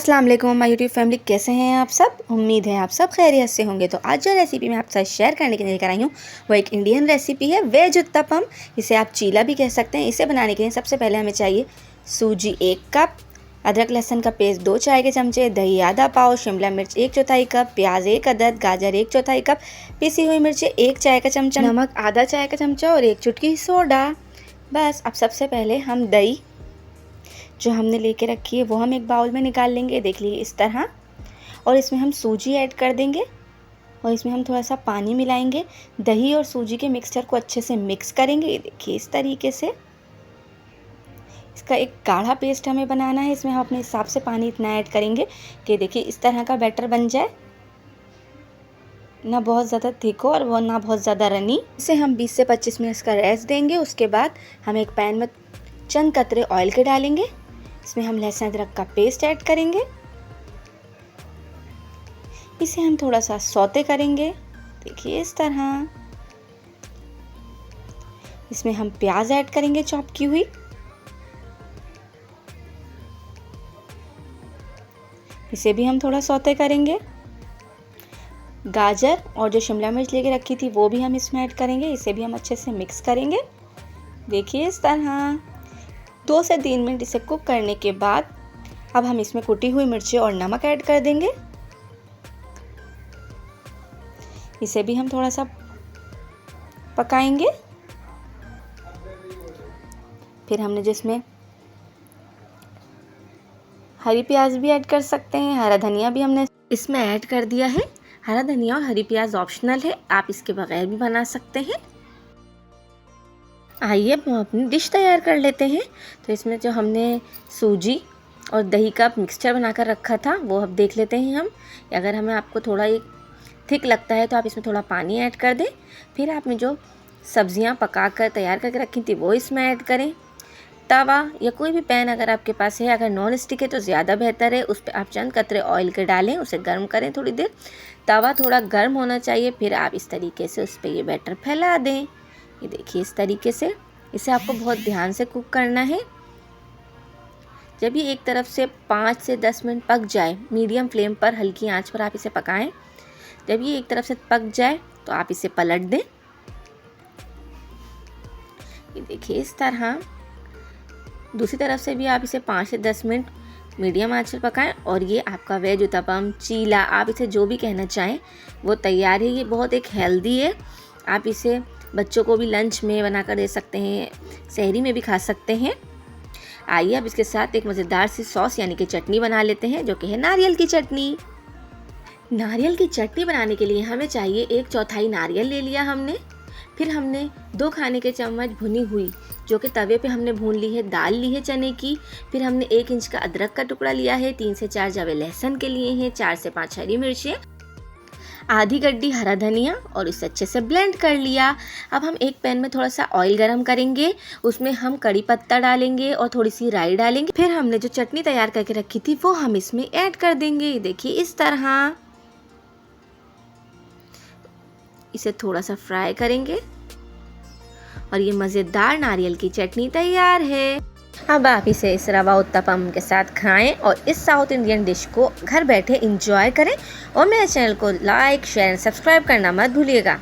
अस्सलाम वालेकुम my YouTube family, कैसे हैं आप सब। उम्मीद है आप सब खैरियत से होंगे। तो आज जो रेसिपी मैं आपके साथ शेयर करने के लिए लेकर आई हूँ वो एक इंडियन रेसिपी है, वेज उत्तपम। इसे आप चीला भी कह सकते हैं। इसे बनाने के लिए सबसे पहले हमें चाहिए सूजी 1 कप, अदरक लहसुन का पेस्ट 2 चाय के चमचे, दही आधा पाव, शिमला मिर्च 1/4 कप, प्याज 1 अदद, गाजर 1/4 कप, पिसी हुई मिर्ची 1 चाय का चमचा, नमक आधा चाय का चमचा और 1 चुटकी सोडा। बस अब सबसे पहले हम दही जो हमने लेके रखी है वो हम एक बाउल में निकाल लेंगे, देख लीजिए इस तरह। और इसमें हम सूजी ऐड कर देंगे और इसमें हम थोड़ा सा पानी मिलाएंगे। दही और सूजी के मिक्सचर को अच्छे से मिक्स करेंगे, ये देखिए इस तरीके से। इसका एक गाढ़ा पेस्ट हमें बनाना है। इसमें हम अपने हिसाब से पानी इतना ऐड करेंगे कि देखिए इस तरह का बैटर बन जाए, ना बहुत ज़्यादा थिक हो और वो ना बहुत ज़्यादा रनी। इसे हम 20 से 25 मिनट का रेस्ट देंगे। उसके बाद हम एक पैन में चंद कतरे ऑयल के डालेंगे। इसमें हम लहसुन अदरक का पेस्ट ऐड करेंगे। इसे हम थोड़ा सा सौते करेंगे, देखिए इस तरह। इसमें हम प्याज ऐड करेंगे चॉप की हुई। इसे भी हम थोड़ा सौते करेंगे। गाजर और जो शिमला मिर्च लेके रखी थी वो भी हम इसमें ऐड करेंगे। इसे भी हम अच्छे से मिक्स करेंगे, देखिए इस तरह। 2 से 3 मिनट इसे कुक करने के बाद अब हम इसमें कुटी हुई मिर्ची और नमक ऐड कर देंगे। इसे भी हम थोड़ा सा पकाएंगे। फिर हमने जिसमें हरी प्याज भी ऐड कर सकते हैं, हरा धनिया भी हमने इसमें ऐड कर दिया है। हरा धनिया और हरी प्याज ऑप्शनल है, आप इसके बगैर भी बना सकते हैं। आइए हम अपनी डिश तैयार कर लेते हैं। तो इसमें जो हमने सूजी और दही का मिक्सचर बनाकर रखा था वो अब देख लेते हैं हम। अगर हमें आपको थोड़ा एक थिक लगता है तो आप इसमें थोड़ा पानी ऐड कर दें। फिर आपने जो सब्जियां पका कर तैयार करके रखी थी वो इसमें ऐड करें। तवा या कोई भी पैन अगर आपके पास है, अगर नॉन स्टिक है तो ज़्यादा बेहतर है, उस पर आप चंद कतरे ऑयल के डालें, उसे गर्म करें थोड़ी देर। तवा थोड़ा गर्म होना चाहिए। फिर आप इस तरीके से उस पर ये बैटर फैला दें, ये देखिए इस तरीके से। इसे आपको बहुत ध्यान से कुक करना है। जब ये एक तरफ से 5 से 10 मिनट पक जाए, मीडियम फ्लेम पर हल्की आंच पर आप इसे पकाएं। जब ये एक तरफ से पक जाए तो आप इसे पलट दें, ये देखिए इस तरह। दूसरी तरफ से भी आप इसे 5 से 10 मिनट मीडियम आंच पर पकाएं और ये आपका वेज उत्तपम, चीला, आप इसे जो भी कहना चाहें वो तैयार है। ये बहुत एक हेल्दी है। आप इसे बच्चों को भी लंच में बनाकर दे सकते हैं, सहरी में भी खा सकते हैं। आइए अब इसके साथ एक मज़ेदार सी सॉस यानी कि चटनी बना लेते हैं, जो कि है नारियल की चटनी। नारियल की चटनी बनाने के लिए हमें चाहिए 1/4 नारियल ले लिया हमने। फिर हमने 2 खाने के चम्मच भुनी हुई, जो कि तवे पे हमने भून ली है, दाल ली है चने की। फिर हमने 1 इंच का अदरक का टुकड़ा लिया है, 3 से 4 जवे लहसुन के लिए हैं, 4 से 5 हरी मिर्चें, आधी गड्डी हरा धनिया और इसे अच्छे से ब्लेंड कर लिया। अब हम एक पैन में थोड़ा सा ऑयल गरम करेंगे, उसमें हम कड़ी पत्ता डालेंगे और थोड़ी सी राई डालेंगे। फिर हमने जो चटनी तैयार करके रखी थी वो हम इसमें ऐड कर देंगे, देखिए इस तरह। इसे थोड़ा सा फ्राई करेंगे और ये मज़ेदार नारियल की चटनी तैयार है। अब आप इसे इस रवा उत्तपम के साथ खाएं और इस साउथ इंडियन डिश को घर बैठे एंजॉय करें। और मेरे चैनल को लाइक, शेयर, सब्सक्राइब करना मत भूलिएगा।